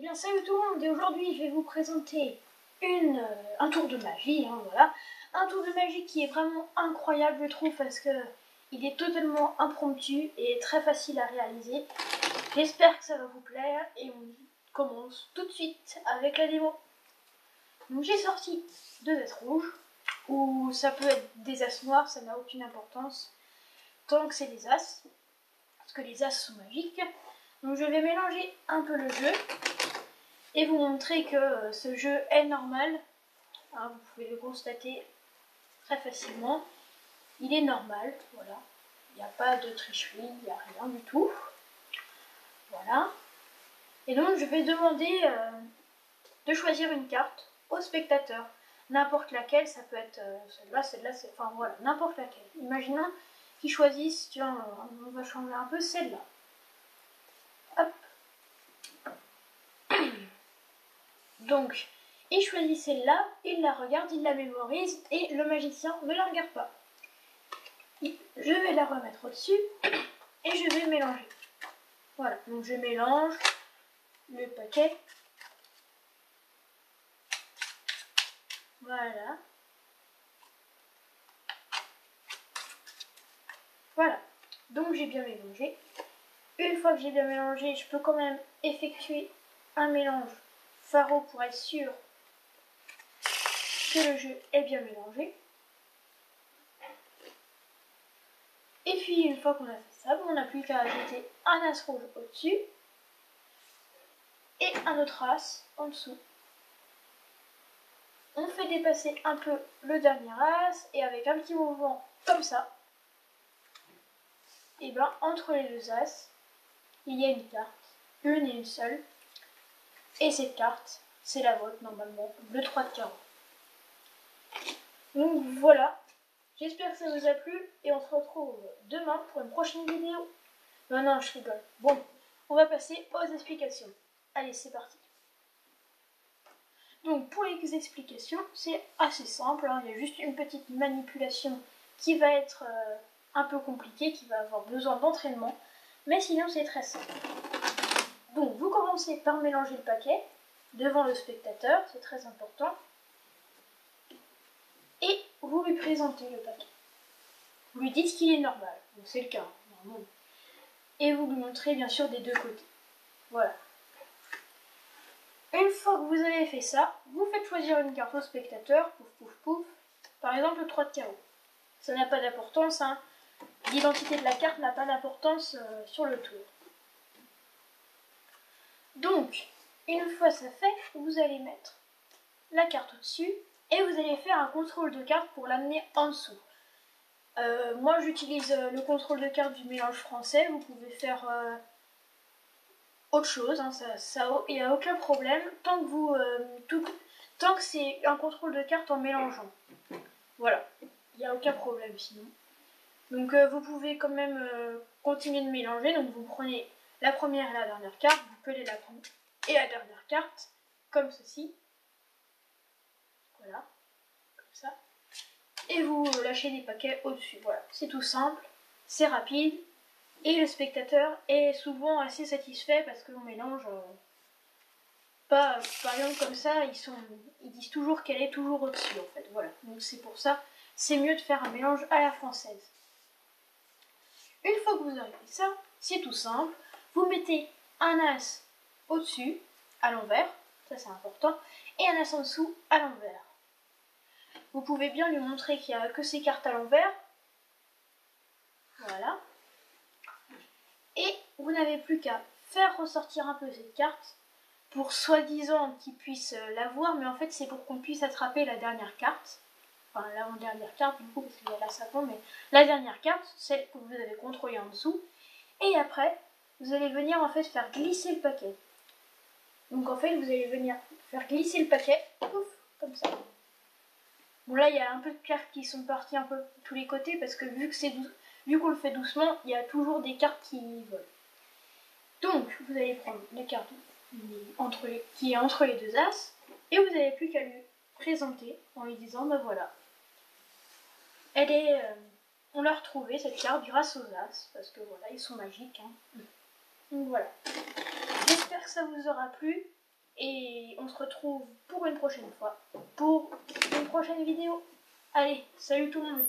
bien salut tout le monde, et aujourd'hui je vais vous présenter un tour de magie, voilà. Un tour de magie qui est vraiment incroyable je trouve parce que il est totalement impromptu et très facile à réaliser. J'espère que ça va vous plaire et on commence tout de suite avec la démo. Donc j'ai sorti 2 as rouges, ou ça peut être des as noirs, ça n'a aucune importance, tant que c'est des as, parce que les as sont magiques. Donc je vais mélanger un peu le jeu et vous montrer que ce jeu est normal. Vous pouvez le constater très facilement. Il est normal, voilà. Il n'y a pas de tricherie, il n'y a rien du tout. Voilà. Et donc je vais demander de choisir une carte au spectateur. N'importe laquelle, ça peut être celle-là, enfin voilà, n'importe laquelle. Imaginons qu'ils choisissent, tiens, on va changer un peu celle-là. Hop. Donc, il choisit celle-là, il la regarde, il la mémorise et le magicien ne la regarde pas. Je vais la remettre au-dessus et je vais mélanger. Voilà, donc je mélange le paquet. Voilà. Voilà, donc j'ai bien mélangé. Une fois que j'ai bien mélangé, je peux quand même effectuer un mélange faro pour être sûr que le jeu est bien mélangé. Et puis une fois qu'on a fait ça, on n'a plus qu'à ajouter un as rouge au-dessus et un autre as en dessous. On fait dépasser un peu le dernier as et avec un petit mouvement comme ça, et bien entre les deux as, il y a une carte, une et une seule. Et cette carte, c'est la vôtre normalement, le 3 de carreau. Donc voilà, j'espère que ça vous a plu et on se retrouve demain pour une prochaine vidéo. Non, je rigole. Bon, on va passer aux explications. Allez, c'est parti. Donc pour les explications, c'est assez simple, il y a juste une petite manipulation qui va être un peu compliquée, qui va avoir besoin d'entraînement, mais sinon c'est très simple. Donc vous commencez par mélanger le paquet devant le spectateur, c'est très important, et vous lui présentez le paquet. Vous lui dites qu'il est normal, donc c'est le cas, normalement. Et vous lui montrez bien sûr des deux côtés. Voilà. Une fois que vous avez fait ça, vous faites choisir une carte au spectateur, pouf pouf pouf, par exemple le 3 de carreau. Ça n'a pas d'importance, l'identité de la carte n'a pas d'importance sur le tour. Donc, une fois ça fait, vous allez mettre la carte au-dessus et vous allez faire un contrôle de carte pour l'amener en dessous. Moi j'utilise le contrôle de carte du mélange français, vous pouvez faire autre chose, il n'y a aucun problème tant que c'est un contrôle de carte en mélangeant. Voilà, il n'y a aucun problème sinon. Donc vous pouvez quand même continuer de mélanger, donc vous prenez la première et la dernière carte, vous pelez la première et la dernière carte, comme ceci. Voilà, comme ça. Et vous lâchez les paquets au-dessus. Voilà, c'est tout simple, c'est rapide. Et le spectateur est souvent assez satisfait parce qu'on mélange pas, par exemple comme ça, ils disent toujours qu'elle est toujours au-dessus en fait. Voilà, donc c'est pour ça, c'est mieux de faire un mélange à la française. Une fois que vous aurez fait ça, c'est tout simple. Vous mettez un as au-dessus, à l'envers, ça c'est important, et un as en dessous, à l'envers. Vous pouvez bien lui montrer qu'il n'y a que ces cartes à l'envers. Voilà. Et vous n'avez plus qu'à faire ressortir un peu cette carte pour soi-disant qu'il puisse la voir, mais en fait c'est pour qu'on puisse attraper la dernière carte. Enfin l'avant-dernière carte du coup, parce qu'il y a la sapin, mais la dernière carte, celle que vous avez contrôlée en dessous. Et après, vous allez venir en fait faire glisser le paquet. Donc en fait, vous allez venir faire glisser le paquet, pouf, comme ça. Bon là, il y a un peu de cartes qui sont parties un peu de tous les côtés, parce que vu qu'on le fait doucement, il y a toujours des cartes qui volent. Donc, vous allez prendre la carte qui est entre les deux as, et vous n'avez plus qu'à lui présenter en lui disant, ben voilà, on l'a retrouvée cette carte grâce aux as, parce que voilà, ils sont magiques. Donc voilà. J'espère que ça vous aura plu. Et on se retrouve pour une prochaine fois, pour une prochaine vidéo. Allez, salut tout le monde!